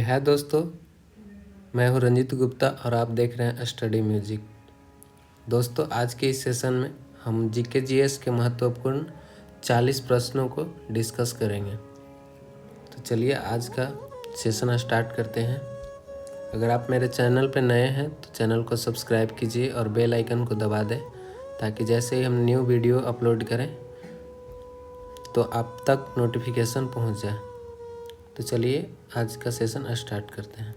है दोस्तों, मैं हूं रंजित गुप्ता और आप देख रहे हैं स्टडी म्यूजिक। दोस्तों, आज के इस सेशन में हम जीके जीएस के महत्वपूर्ण 40 प्रश्नों को डिस्कस करेंगे। तो चलिए आज का सेशन स्टार्ट करते हैं। अगर आप मेरे चैनल पर नए हैं तो चैनल को सब्सक्राइब कीजिए और बेल आइकन को दबा दें, ताकि जैसे ही हम न्यू वीडियो अपलोड करें तो आप तक नोटिफिकेशन पहुंच जाए। तो चलिए आज का सेशन स्टार्ट करते हैं।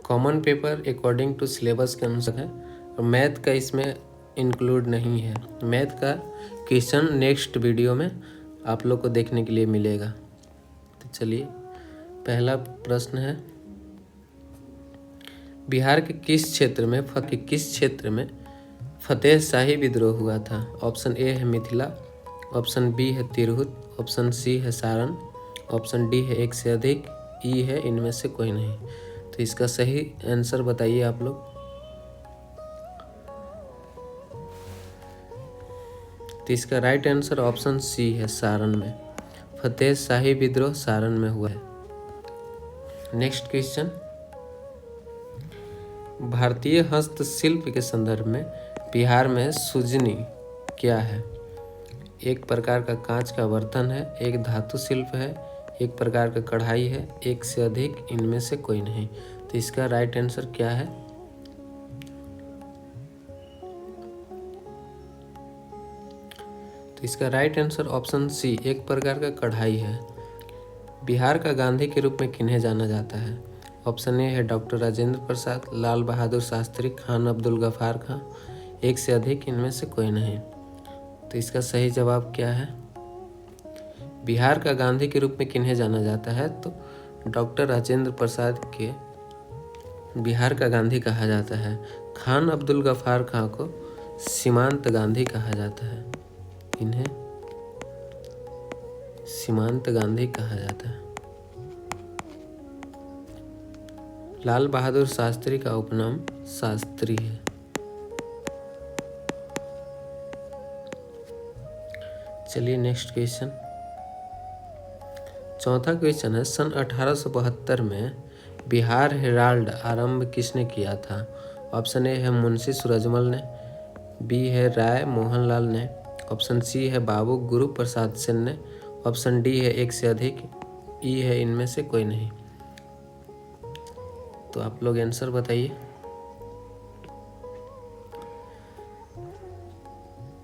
Common paper according to syllabus के अनुसार है और मैथ का इसमें इंक्लूड नहीं है। मैथ का क्वेश्चन नेक्स्ट वीडियो में आप लोग को देखने के लिए मिलेगा। तो चलिए पहला प्रश्न है, बिहार के किस क्षेत्र में फतेह शाही विद्रोह हुआ था? ऑप्शन ए है मिथिला, ऑप्शन बी है तिरहुत, ऑप्शन सी है सारण, ऑप्शन डी है एक से अधिक, ई है इनमें से कोई नहीं। तो इसका सही आंसर बताइए आप लोग। तो इसका राइट आंसर ऑप्शन सी है, सारण में। फतेह शाही विद्रोह सारण में हुआ है। नेक्स्ट क्वेश्चन, भारतीय हस्तशिल्प के संदर्भ में बिहार में सुजनी क्या है? एक प्रकार का कांच का बर्तन है, एक धातु शिल्प है, एक प्रकार का कढ़ाई है, एक से अधिक, इनमें से कोई नहीं। तो इसका राइट आंसर क्या है? तो इसका राइट आंसर ऑप्शन सी, एक प्रकार का कढ़ाई है। बिहार का गांधी के रूप में किन्हें जाना जाता है? ऑप्शन ए है डॉक्टर राजेंद्र प्रसाद, लाल बहादुर शास्त्री, खान अब्दुल गफ्फार खां, एक से अधिक, इनमें से कोई नहीं। तो इसका सही जवाब क्या है? बिहार का गांधी के रूप में किन्हें जाना जाता है? तो डॉक्टर राजेंद्र प्रसाद के बिहार का गांधी कहा जाता है। खान अब्दुल गफ्फार खां को सीमांत गांधी कहा जाता है। इन्हें सीमांत गांधी कहा जाता है। लाल बहादुर शास्त्री का उपनाम शास्त्री है। चलिए नेक्स्ट क्वेश्चन, चौथा क्वेश्चन है, सन 1872 में बिहार हेराल्ड आरंभ किसने किया था? ऑप्शन ए है मुंशी सूरजमल ने, बी है राय मोहनलाल ने, ऑप्शन सी है बाबू गुरु प्रसाद सेन ने, ऑप्शन डी है एक से अधिक, ई है इनमें से कोई नहीं। तो आप लोग आंसर बताइए।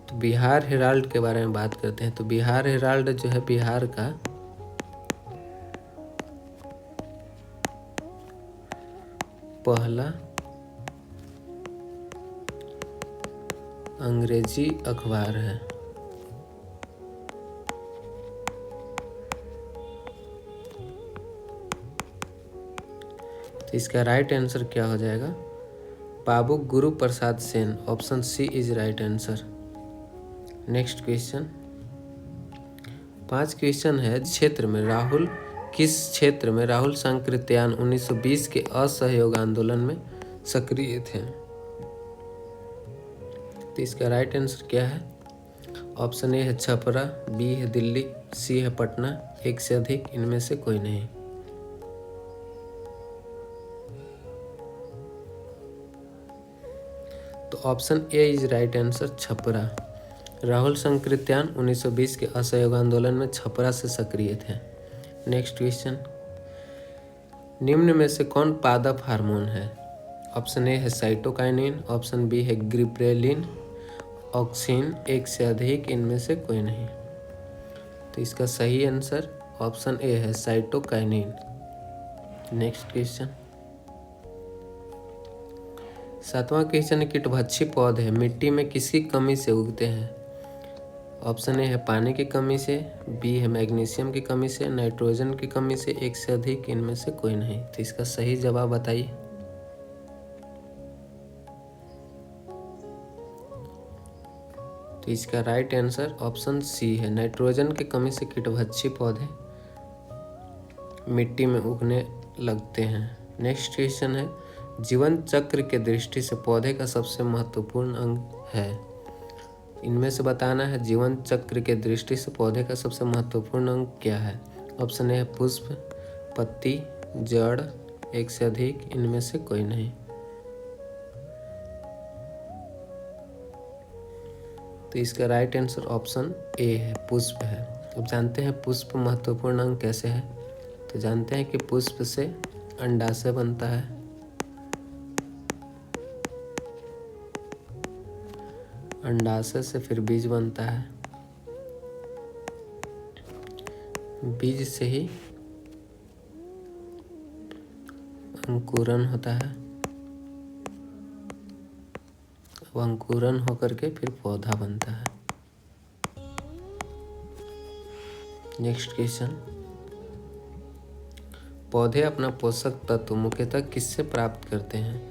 तो बिहार हेराल्ड के बारे में बात करते हैं। तो बिहार हेराल्ड जो है बिहार का पहला अंग्रेजी अखबार है। तो इसका राइट आंसर क्या हो जाएगा? Babu Guru Prasad Sen, option C is right answer. Next question, 5 question है, किस क्षेत्र में राहुल सांकृत्यायन 1920 के असहयोग आंदोलन में सक्रिय थे? तो इसका राइट आंसर क्या है? ऑप्शन ए है छपरा, बी है दिल्ली, सी है पटना, एक से अधिक, इनमें से कोई नहीं। तो option A is right answer, Chhapra. Rahul Sankrityayan 1920 के असहयोग आंदोलन में छपरा से सक्रिय थे। नेक्स्ट क्वेश्चन, निम्न में से कौन पादप हार्मोन है? ऑप्शन ए है साइटोकाइनिन, ऑप्शन बी है गिबरेलिन, ऑक्सिन, एक से अधिक, इनमें से कोई नहीं। तो इसका सही आंसर ऑप्शन ए है साइटोकाइनिन। नेक्स्ट क्वेश्चन, 7वां क्वेश्चन है, कीटभक्षी पौधे मिट्टी में किसकी कमी से उगते हैं? ऑप्शन ए है पानी की कमी से, बी है मैग्नीशियम की कमी से, नाइट्रोजन की कमी से, एक से अधिक, इनमें से कोई नहीं। तो इसका सही जवाब बताइए। तो इसका राइट आंसर ऑप्शन सी है, नाइट्रोजन की कमी से कीटभक्षी पौधे मिट्टी में उगने लगते हैं। नेक्स्ट क्वेश्चन है, जीवन चक्र के दृष्टि से पौधे का सबसे महत्वपूर्ण अंग है? इनमें से बताना है जीवन चक्र के दृष्टि से पौधे का सबसे महत्वपूर्ण अंग क्या है। ऑप्शन ए है पुष्प, पत्ती, जड़, एक से अधिक, इनमें से कोई नहीं। तो इसका राइट आंसर ऑप्शन ए है, पुष्प है। अब जानते हैं पुष्प महत्वपूर्ण अंग कैसे है। तो जानते हैं कि पुष्प से अंडाशय बनता है, अंडाशय से फिर बीज बनता है, बीज से ही अंकुरन होता है, अब अंकुरन होकर के फिर पौधा बनता है। नेक्स्ट क्वेश्चन, पौधे अपना पोषक तत्व मुख्यतः किससे प्राप्त करते हैं।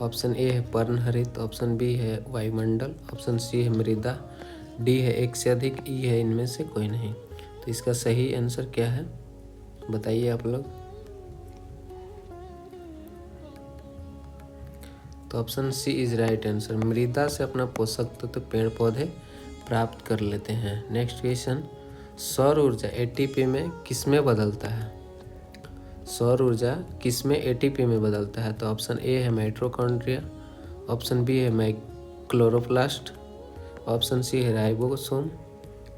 ऑप्शन ए है पर्णहरित, ऑप्शन बी है वायुमंडल, ऑप्शन सी है मृदा, डी है एक से अधिक, ई है इनमें से कोई नहीं। तो इसका सही आंसर क्या है बताइए आप लोग। तो option C is right answer, मृदा से अपना पोषक तत्व पेड़ पौधे प्राप्त कर लेते हैं। नेक्स्ट क्वेश्चन, सौर ऊर्जा एटीपी में किस में बदलता है। सौर ऊर्जा किस में एटीपी में बदलता है। तो ऑप्शन ए है माइटोकॉन्ड्रिया, ऑप्शन बी है क्लोरोप्लास्ट, ऑप्शन सी है राइबोसोम,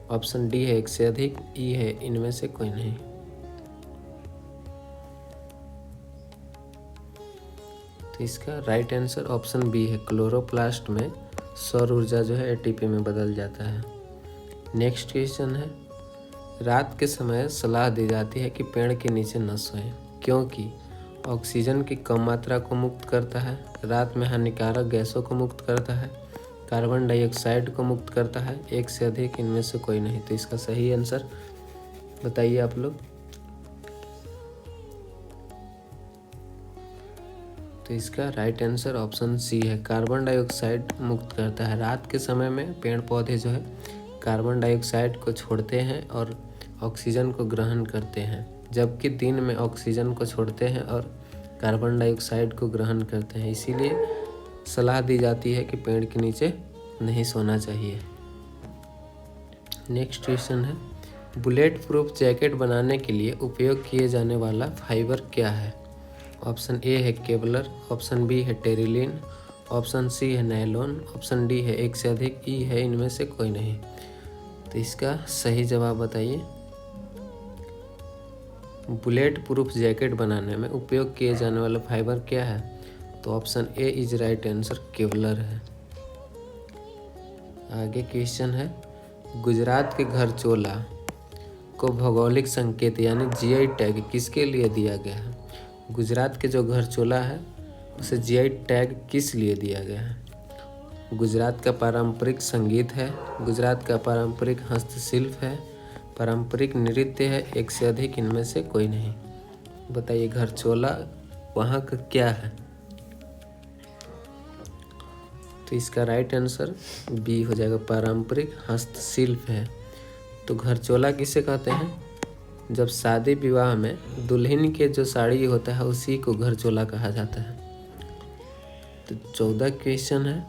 ऑप्शन डी है एक से अधिक, ई है इनमें से कोई नहीं। तो इसका राइट आंसर ऑप्शन बी है, क्लोरोप्लास्ट में सौर ऊर्जा जो है एटीपी में बदल जाता है। नेक्स्ट क्वेश्चन है, रात के समय सलाह दी जाती है कि पेड़ के नीचे न सोएं, क्योंकि ऑक्सीजन की कम मात्रा को मुक्त करता है, रात में हानिकारक गैसों को मुक्त करता है, कार्बन डाइऑक्साइड को मुक्त करता है, एक से अधिक, इनमें से कोई नहीं। तो इसका सही आंसर बताइए आप लोग। तो इसका राइट आंसर ऑप्शन सी है, कार्बन डाइऑक्साइड मुक्त करता है। रात के समय में पेड़ पौधे जो है कार्बन डाइऑक्साइड को छोड़ते हैं और ऑक्सीजन को ग्रहण करते हैं, जबकि दिन में ऑक्सीजन को छोड़ते हैं और कार्बन डाइऑक्साइड को ग्रहण करते हैं। इसीलिए सलाह दी जाती है कि पेड़ के नीचे नहीं सोना चाहिए। नेक्स्ट क्वेश्चन है, बुलेट प्रूफ जैकेट बनाने के लिए उपयोग किए जाने वाला फाइबर क्या है। ऑप्शन ए है केवलर, ऑप्शन बी है टेरिलिन, ऑप्शन सी है नायलॉन, ऑप्शन डी है एक से अधिक, ई है इनमें से कोई नहीं। तो इसका सही जवाब बताइए। बुलेट प्रूफ जैकेट बनाने में उपयोग किए जाने वाला फाइबर क्या है। तो option A is right answer, Kevlar है। आगे क्वेश्चन है, गुजरात के घरचोला को भौगोलिक संकेत यानी जीआई टैग किसके लिए दिया गया है। गुजरात के जो घरचोला है उसे जीआई टैग किस लिए दिया गया है। गुजरात का पारंपरिक संगीत है, गुजरात का पारंपरिक हस्तशिल्प है, पारंपरिक नृत्य है, एक से अधिक, इनमें से कोई नहीं। बताइए घरचोला वहाँ का क्या है। तो इसका राइट आंसर बी हो जाएगा, पारंपरिक हस्तशिल्प है। तो घरचोला किसे कहते हैं, जब शादी विवाह में दुल्हन के जो साड़ी होता है उसी को घरचोला कहा जाता है। तो 14 क्वेश्चन है,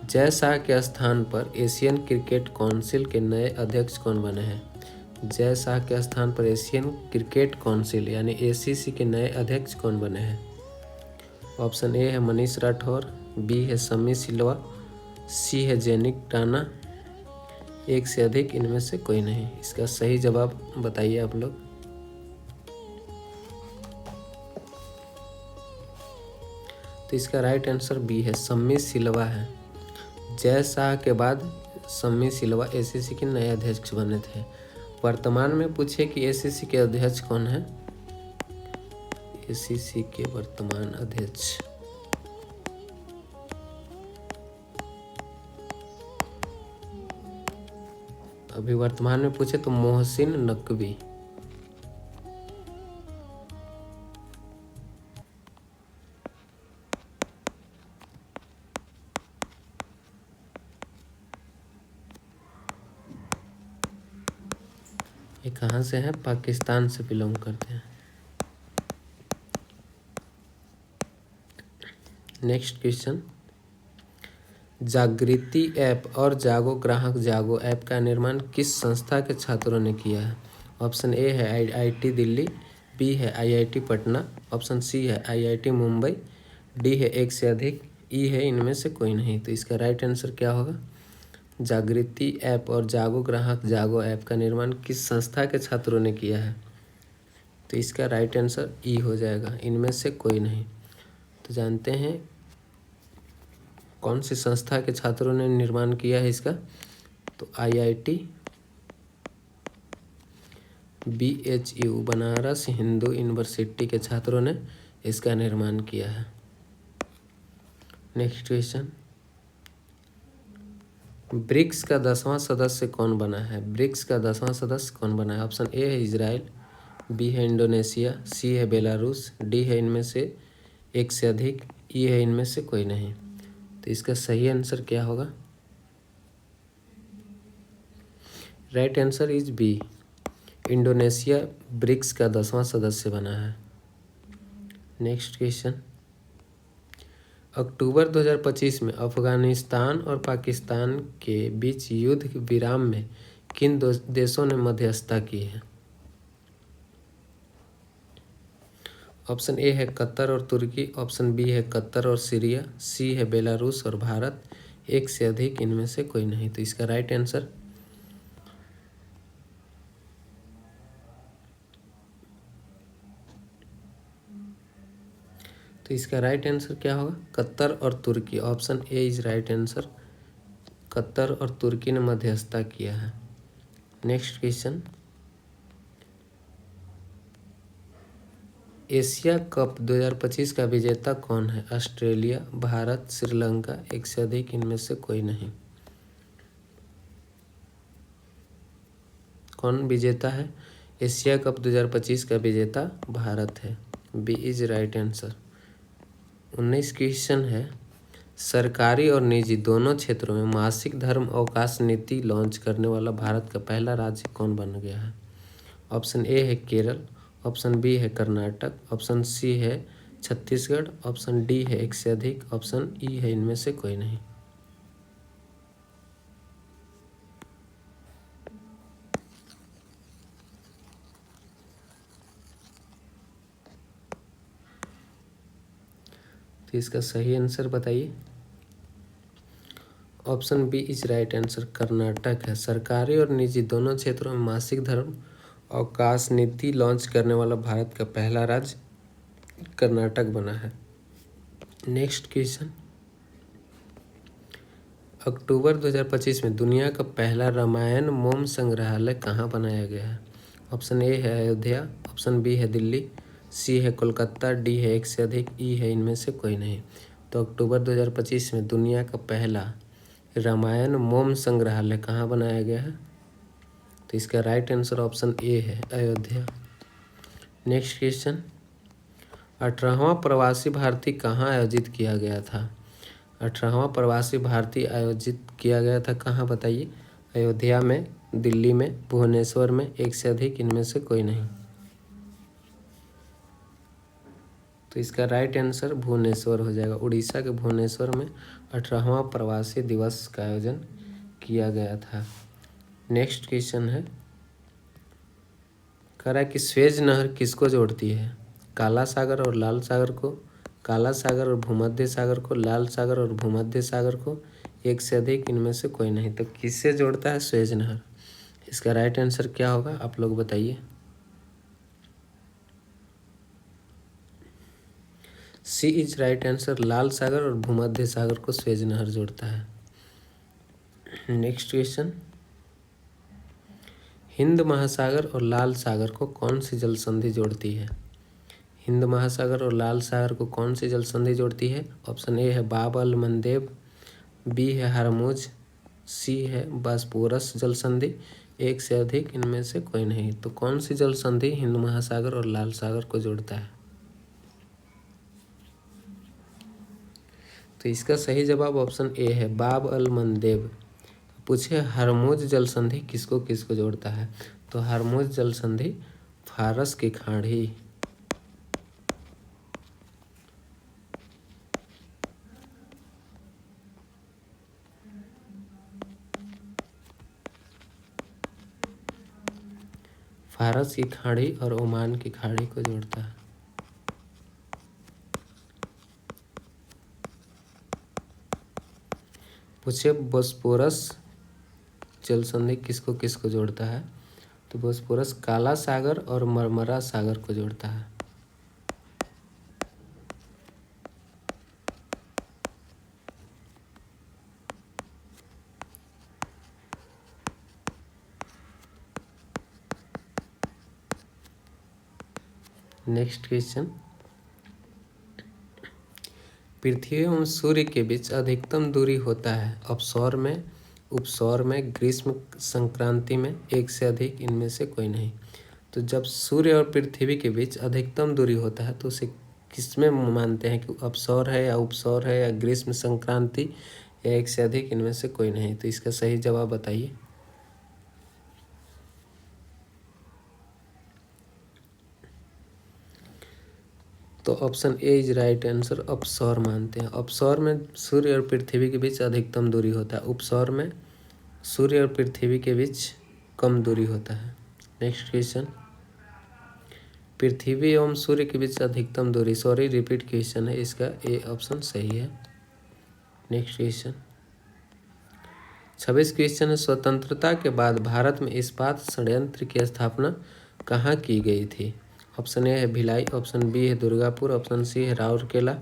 जय शाह के स्थान पर एशियन क्रिकेट काउंसिल के नए अध्यक्ष कौन बने हैं। जय शाह के स्थान पर एशियन क्रिकेट काउंसिल यानी एसीसी के नए अध्यक्ष कौन बने हैं। ऑप्शन ए है मनीष राठौर, बी है शमी सिलवा, सी है जेनिक टाना, एक से अधिक, इनमें से कोई नहीं। इसका सही जवाब बताइए आप लोग। तो इसका राइट आंसर बी है, शमी सिलवा है। जय शाह के बाद शमी सिलवा एसीसी के नए अध्यक्ष बने थे। वर्तमान में पूछे कि एसीसी के अध्यक्ष कौन है। एसीसी के वर्तमान अध्यक्ष अभी वर्तमान में पूछे तो मोहसिन नकवी। ये कहाँ से है, पाकिस्तान से बिलोंग करते हैं। नेक्स्ट क्वेश्चन, जागृति ऐप और जागो ग्राहक जागो ऐप का निर्माण किस संस्था के छात्रों ने किया है। ऑप्शन ए है आईआईटी दिल्ली, बी है आईआईटी पटना, ऑप्शन सी है आईआईटी मुंबई, डी है एक से अधिक, ई है इनमें से कोई नहीं। तो इसका राइट आंसर क्या होगा? जागृति ऐप और जागो ग्राहक जागो ऐप का निर्माण किस संस्था के छात्रों ने किया है? तो इसका राइट आंसर ई हो जाएगा, इनमें से कोई नहीं। तो जानते हैं कौन सी संस्था के छात्रों ने निर्माण किया है इसका? तो IIT BHU Banaras Hindu university के छात्रों ने इसका निर्माण किया है। नेक्स्ट क्वेश्चन, ब्रिक्स का 10वां सदस्य कौन बना है? ब्रिक्स का 10वां सदस्य कौन बना है? ऑप्शन ए है इजराइल, बी है इंडोनेशिया, सी है बेलारूस, डी है इनमें से एक से अधिक, ई है इनमें से कोई नहीं। तो इसका सही आंसर क्या होगा? Right answer is B, Indonesia BRICS का 10वां सदस्य बना है। नेक्स्ट क्वेश्चन, अक्टूबर 2025 में अफगानिस्तान और पाकिस्तान के बीच युद्ध विराम में किन देशों ने मध्यस्थता की है? ऑप्शन ए है कतर और तुर्की, ऑप्शन बी है कतर और सीरिया, सी है बेलारूस और भारत, एक से अधिक, इनमें से कोई नहीं। तो इसका राइट आंसर क्या होगा? कतर और तुर्की। Option A is right answer, Qatar और तुर्की ने मध्यस्थता किया है। नेक्स्ट क्वेश्चन, एशिया कप 2025 का विजेता कौन है? ऑस्ट्रेलिया, भारत, श्रीलंका, एक से अधिक, इनमें से कोई नहीं। कौन विजेता है? एशिया कप 2025 का विजेता भारत है, B is right answer. 19 question है, सरकारी और निजी दोनों क्षेत्रों में मासिक धर्म अवकाश नीति लॉन्च करने वाला भारत का पहला राज्य कौन बन गया है? ऑप्शन ए है केरल, ऑप्शन बी है कर्नाटक, ऑप्शन सी है छत्तीसगढ़, ऑप्शन डी है एक से अधिक, ऑप्शन ई है इनमें से कोई नहीं। तो इसका सही आंसर बताइए। Option B is right answer, Karnataka है। सरकारी और निजी दोनों क्षेत्रों में मासिक धर्म अवकाश नीति लॉन्च करने वाला भारत का पहला राज्य कर्नाटक बना है। नेक्स्ट क्वेश्चन, अक्टूबर 2025 में दुनिया का पहला रामायण मोम संग्रहालय कहाँ बनाया गया है? ऑप्शन ए है अयोध्या, ऑप्शन बी है दिल्ली, सी है कोलकाता, डी है एक से अधिक, ई है इनमें से कोई नहीं। तो अक्टूबर 2025 में दुनिया का पहला रामायण मोम संग्रहालय कहाँ बनाया गया है? तो इसका राइट आंसर ऑप्शन ए है, अयोध्या। नेक्स्ट क्वेश्चन, 18वां प्रवासी भारतीय कहाँ आयोजित किया गया था? 18वां प्रवासी भारतीय आयोजित किया गया था कहाँ बताइए? अयोध्या में, दिल्ली में, भुवनेश्वर में, एक से अधिक, इनमें से कोई नहीं। तो इसका राइट आंसर भुवनेश्वर हो जाएगा। उड़ीसा के भुवनेश्वर में 18वां प्रवासी दिवस का आयोजन किया गया था। नेक्स्ट क्वेश्चन है, कह रहा है कि स्वेज नहर किसको जोड़ती है? काला सागर और लाल सागर को, काला सागर और भूमध्य सागर को, लाल सागर और भूमध्य सागर को, एक से अधिक, इनमें से कोई नहीं। तो किससे जोड़ता है स्वेज नहर? इसका राइट आंसर क्या होगा आप लोग बताइए। सी इज राइट आंसर, लाल सागर और भूमध्य सागर को स्वेज नहर जोड़ता है। नेक्स्ट क्वेश्चन, हिंद महासागर और लाल सागर को कौन सी जल संधि जोड़ती है? हिंद महासागर और लाल सागर को कौन सी जल संधि जोड़ती है? ऑप्शन ए है बाब अल मंदेब, बी है हरमुज, सी है बास्पोरस जल संधि, एक से अधिक, इनमें से कोई नहीं। तो कौन सी जल संधि हिंद महासागर और लाल सागर को जोड़ता है? तो इसका सही जवाब ऑप्शन ए है, बाब अल मंदेब। पूछे हरमुज जल संधि किसको किसको जोड़ता है? तो हरमुज जल संधि फारस की खाड़ी, फारस की खाड़ी और ओमान की खाड़ी को जोड़ता है। पूछे बोस्पोरस जल संधि किसको किसको जोड़ता है, तो बोस्पोरस काला सागर और मरमरा सागर को जोड़ता है। नेक्स्ट क्वेश्चन, पृथ्वी एवं सूर्य के बीच अधिकतम दूरी होता है अपसौर में, उपसौर में, ग्रीष्म संक्रांति में, एक से अधिक, इनमें से कोई नहीं। तो जब सूर्य और पृथ्वी के बीच अधिकतम दूरी होता है तो उसे किसमें मानते हैं कि अपसौर है या उपसौर है या ग्रीष्म संक्रांति या एक से अधिक, इनमें से कोई नहीं। तो इसका सही जवाब बताइए। तो option A is right answer, अपसौर मानते हैं। अपसौर में सूर्य और पृथ्वी के बीच अधिकतम दूरी होता है, उपसौर में सूर्य और पृथ्वी के बीच कम दूरी होता है। नेक्स्ट क्वेश्चन, पृथ्वी एवं सूर्य के बीच अधिकतम दूरी, सॉरी रिपीट क्वेश्चन है, इसका ए ऑप्शन सही है। नेक्स्ट क्वेश्चन, 26 क्वेश्चन है, स्वतंत्रता के बाद भारत में इस्पात संयंत्र की स्थापना कहाँ की गई थी। ऑप्शन ए है भिलाई, ऑप्शन बी है दुर्गापुर, ऑप्शन सी है राउरकेला,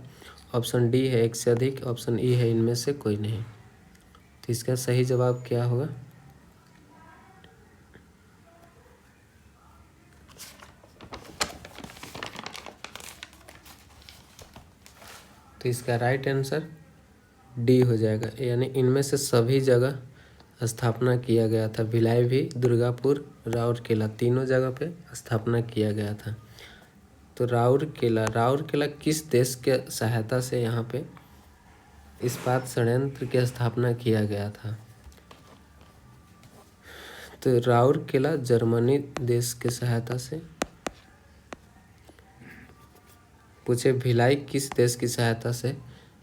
ऑप्शन डी है एक से अधिक, ऑप्शन ई है इनमें से कोई नहीं। तो इसका सही जवाब क्या होगा। तो इसका राइट आंसर डी हो जाएगा, यानी इनमें से सभी जगह स्थापना किया गया था। भिलाई भी, दुर्गापुर, राउरकेला, तीनों जगह पे स्थापना किया गया था। तो राउरकेला किस देश के सहायता से यहाँ पे इस्पात संयंत्र की स्थापना किया गया था। तो राउरकेला जर्मनी देश के सहायता से। पूछे भिलाई किस देश की सहायता से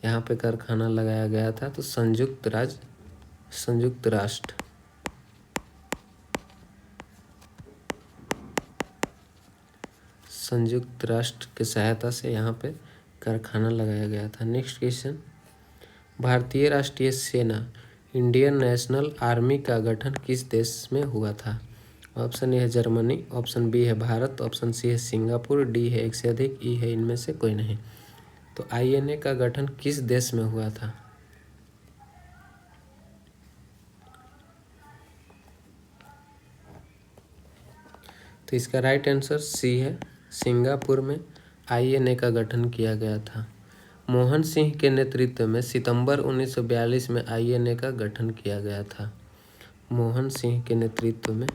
यहाँ पे कारखाना लगाया गया था, तो संयुक्त राष्ट्र। संयुक्त राष्ट्र की सहायता से यहाँ पे कारखाना लगाया गया था। नेक्स्ट क्वेश्चन, भारतीय राष्ट्रीय सेना इंडियन नेशनल आर्मी का गठन किस देश में हुआ था। ऑप्शन ए है जर्मनी, ऑप्शन बी है भारत, ऑप्शन सी है सिंगापुर, डी है एक से अधिक, ई है इनमें से कोई नहीं। तो आईएनए का गठन किस देश में हुआ था। तो इसका राइट आंसर सी है, सिंगापुर में आईएनए का गठन किया गया था। मोहन सिंह के नेतृत्व में सितंबर 1942 में आईएनए का गठन किया गया था। मोहन सिंह के नेतृत्व में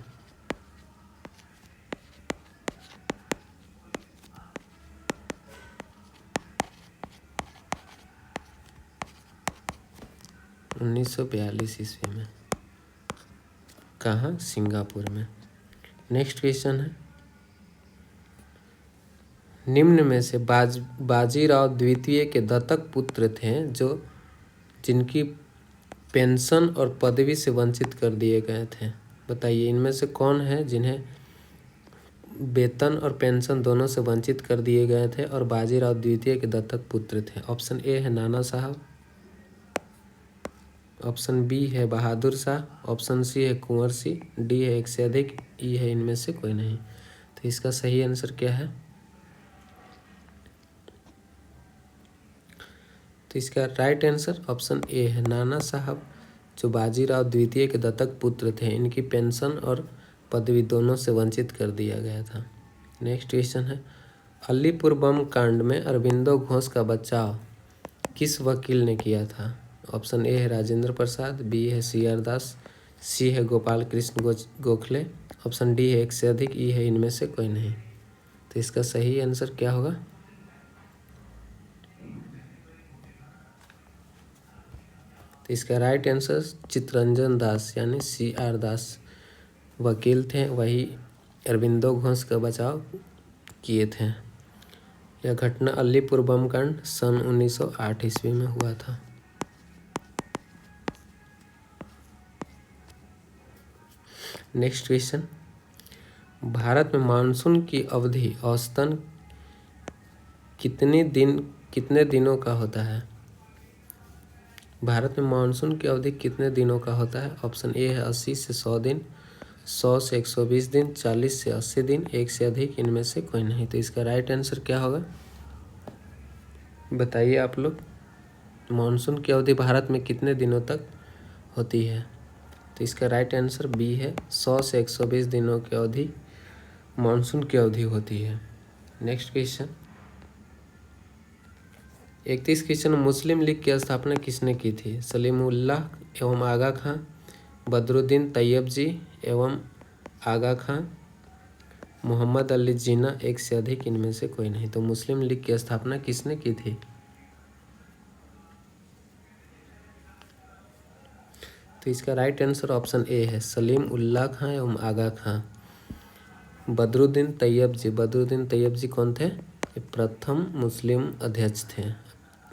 ईस्वी में। कहाँ, सिंगापुर में। नेक्स्ट क्वेश्चन है, निम्न में से बाजीराव द्वितीय के दत्तक पुत्र थे जिनकी पेंशन और पदवी से वंचित कर दिए गए थे। बताइए इनमें से कौन है जिन्हें वेतन और पेंशन दोनों से वंचित कर दिए गए थे और बाजीराव द्वितीय के दत्तक पुत्र थे। ऑप्शन ए है नाना साहब, ऑप्शन बी है बहादुर शाह, ऑप्शन सी है कुंवर सिंह, डी है एक से अधिक, ई है इनमें से कोई नहीं। तो इसका सही आंसर क्या है। तो इसका राइट आंसर ऑप्शन ए है नाना साहब, जो बाजीराव द्वितीय के दत्तक पुत्र थे। इनकी पेंशन और पदवी दोनों से वंचित कर दिया गया था। नेक्स्ट क्वेश्चन है, अलीपुर बम कांड में अरबिंदो घोष का बचाव किस वकील ने किया था। ऑप्शन ए है राजेंद्र प्रसाद, बी है CR दास, सी है गोपाल कृष्ण गोखले, ऑप्शन डी है एक से अधिक, ई है इनमें से कोई नहीं। तो इसका सही आंसर क्या होगा। तो इसका राइट आंसर चितरंजन दास यानी CR दास वकील थे, वही अरबिंदो घोष का बचाव किए थे। यह घटना अलीपुर बम कांड सन 1908 ईस्वी में हुआ था। नेक्स्ट क्वेश्चन, भारत में मानसून की अवधि औसतन कितने दिनों का होता है? भारत में मानसून की अवधि कितने दिनों का होता है? ऑप्शन ए है 80 से 100 दिन, 100 से 120 दिन, 40 से 80 दिन, एक से अधिक, इनमें से कोई नहीं। तो इसका राइट आंसर क्या होगा बताइए आप लोग। मानसून की अवधि भारत में कितने दिनों तक होती है? तो इसका राइट आंसर बी है, 100 से 120 दिनों की अवधि मानसून की अवधि होती है। नेक्स्ट क्वेश्चन, 31 क्वेश्चन, मुस्लिम लीग की स्थापना किसने की थी? सलीमुल्लाह एवं आगा खां, बदरुद्दीन तैयब जी एवं आगा खां, मोहम्मद अली जिन्ना, एक से अधिक, इनमें से कोई नहीं। तो मुस्लिम लीग की स्थापना किसने की थी? तो इसका राइट आंसर ऑप्शन ए है, सलीम उल्लाह खां एवं आगा खां। बदरुद्दीन तैयब जी, बदरुद्दीन तैयब जी कौन थे? ये प्रथम मुस्लिम अध्यक्ष थे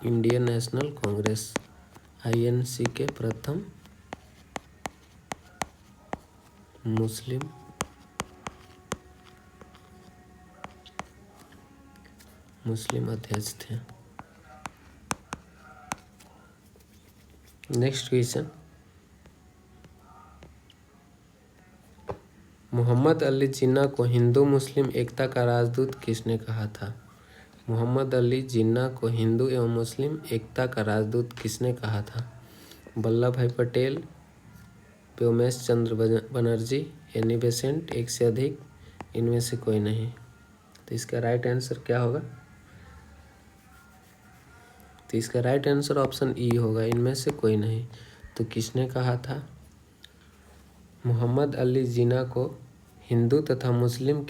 इंडियन नेशनल कांग्रेस INC के प्रथम मुस्लिम अध्यक्ष थे। नेक्स्ट क्वेश्चन, मोहम्मद अली जिन्ना को हिंदू मुस्लिम एकता का राजदूत किसने कहा था? मोहम्मद अली जिन्ना को हिंदू एवं मुस्लिम एकता का राजदूत किसने कहा था? वल्लभ भाई पटेल, व्योमेश चंद्र बनर्जी, एनी बेसेंट, एक से अधिक, इनमें से कोई नहीं। तो इसका राइट आंसर क्या होगा? तो इसका राइट आंसर ऑप्शन ई होगा, इनमें से कोई नहीं। तो किसने कहा था? मोहम्मद अली जिन्ना को हिंदू तथा मुस्लिम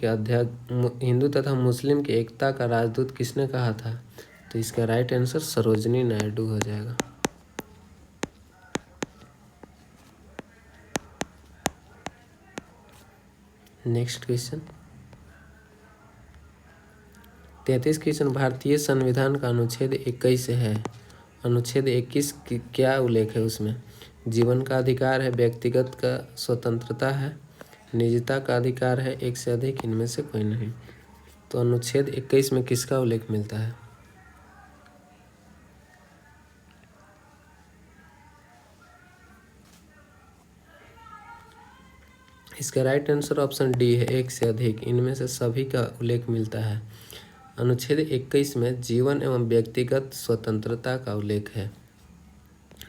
के एकता का राजदूत किसने कहा था? तो इसका राइट आंसर सरोजनी नायडू हो जाएगा। नेक्स्ट क्वेश्चन, 33 क्वेश्चन, भारतीय संविधान का अनुच्छेद 21 है। अनुच्छेद 21 की क्या उल्लेख है उसमें? जीवन का अधिकार है, व्यक्तिगत का स्वतंत्रता है, निजता का अधिकार है, एक से अधिक, इनमें से कोई नहीं। तो अनुच्छेद 21 में किसका उल्लेख मिलता है? इसका राइट आंसर ऑप्शन डी है, एक से अधिक, इनमें से सभी का उल्लेख मिलता है। अनुच्छेद 21 में जीवन एवं व्यक्तिगत स्वतंत्रता का उल्लेख है।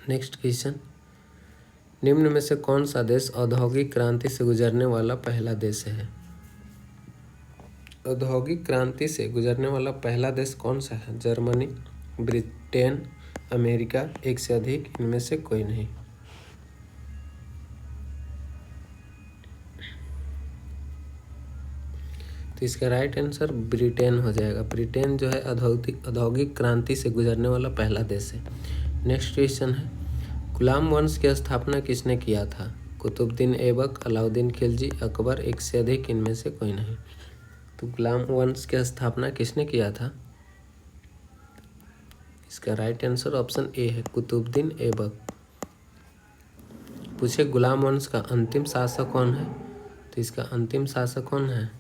नेक्स्ट क्वेश्चन, निम्न में से कौन सा देश औद्योगिक क्रांति से गुजरने वाला पहला देश है? औद्योगिक क्रांति से गुजरने वाला पहला देश कौन सा है? जर्मनी, ब्रिटेन, अमेरिका, एक से अधिक, इनमें से कोई नहीं। तो इसका राइट आंसर ब्रिटेन हो जाएगा। ब्रिटेन जो है औद्योगिक क्रांति से गुजरने वाला पहला देश है। नेक्स्ट क्वेश्चन है, गुलाम वंश की स्थापना किसने किया था? कुतुबुद्दीन ऐबक, अलाउद्दीन खिलजी, अकबर, एक से अधिक, इनमें से कोई नहीं। तो गुलाम वंश की स्थापना किसने किया था? इसका राइट आंसर ऑप्शन ए है, कुतुबुद्दीन ऐबक। पूछे गुलाम वंश का अंतिम शासक कौन है? तो इसका अंतिम शासक कौन है?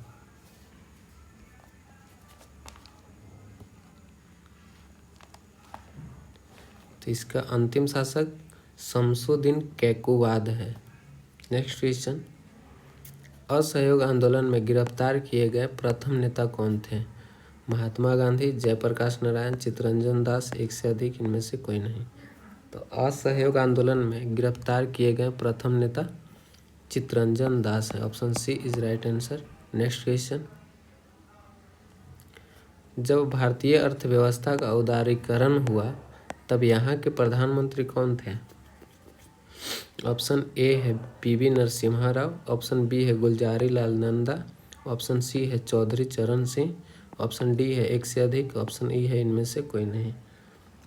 तो इसका अंतिम शासक शमसुद्दीन कैकुबाद है। नेक्स्ट क्वेश्चन, असहयोग आंदोलन में गिरफ्तार किए गए प्रथम नेता कौन थे? महात्मा गांधी, जयप्रकाश नारायण, चित्तरंजन दास, एक से अधिक, इनमें से कोई नहीं। तो असहयोग आंदोलन में गिरफ्तार किए गए प्रथम नेता चित्तरंजन दास है। Option C is right answer. Next question, जब भारतीय अर्थव्यवस्था का उदारीकरण हुआ तब यहाँ के प्रधानमंत्री कौन थे? ऑप्शन ए है PV Narasimha Rao, option B है गुलजारी लाल नंदा, ऑप्शन सी है चौधरी चरण सिंह, ऑप्शन डी है एक से अधिक, ऑप्शन ई है इनमें से कोई नहीं।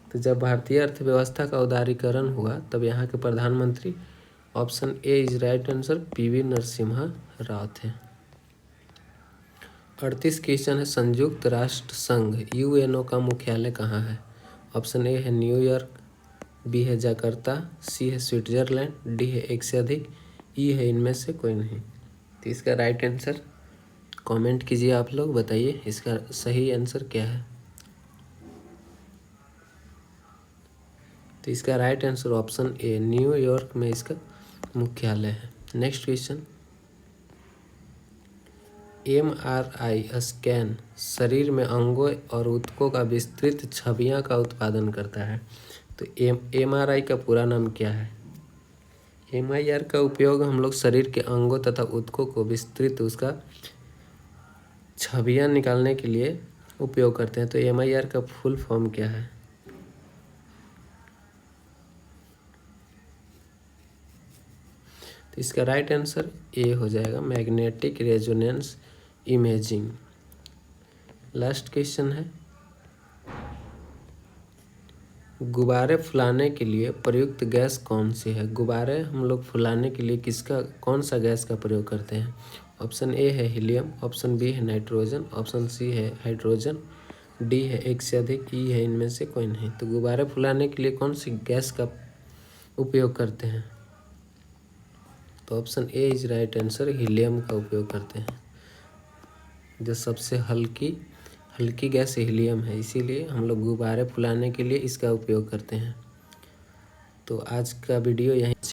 तो जब भारतीय अर्थव्यवस्था का उदारीकरण हुआ तब यहाँ के प्रधानमंत्री, option A is right answer, PV Narasimha Rao थे। 38 क्वेश्चन है, संयुक्त राष्ट्र संघ UNO का मुख्यालय कहाँ है? ऑप्शन ए है न्यूयॉर्क, बी है जकार्ता, सी है स्विट्जरलैंड, डी है एक से अधिक, ई है इनमें से कोई नहीं। तो इसका राइट आंसर कमेंट कीजिए आप लोग, बताइए इसका सही आंसर क्या है। तो इसका right answer option A, New York में इसका मुख्यालय है। नेक्स्ट क्वेश्चन, MRI स्कैन शरीर में अंगों और ऊतकों का विस्तृत छवियां का उत्पादन करता है। तो MRI का पूरा नाम क्या है? MIR का उपयोग हम लोग शरीर के अंगों तथा ऊतकों को विस्तृत उसका छवियां निकालने के लिए उपयोग करते हैं। तो MIR का फुल फॉर्म क्या है? तो इसका राइट आंसर ए हो जाएगा, magnetic resonance imaging. Last question है, गुब्बारे फुलाने के लिए प्रयुक्त गैस कौन सी है? गुब्बारे हम लोग फुलाने के लिए कौन सा गैस का प्रयोग करते हैं? ऑप्शन ए है हीलियम, ऑप्शन बी है नाइट्रोजन, ऑप्शन सी है हाइड्रोजन, डी है एक से अधिक, ई है इनमें से कोई नहीं। तो गुब्बारे फुलाने के लिए कौन सी गैस का उपयोग करते हैं? तो option A is right answer, helium का उपयोग करते हैं। जो सबसे हल्की गैस हीलियम है, इसीलिए हम लोग गुब्बारे फुलाने के लिए इसका उपयोग करते हैं। तो आज का वीडियो यहीं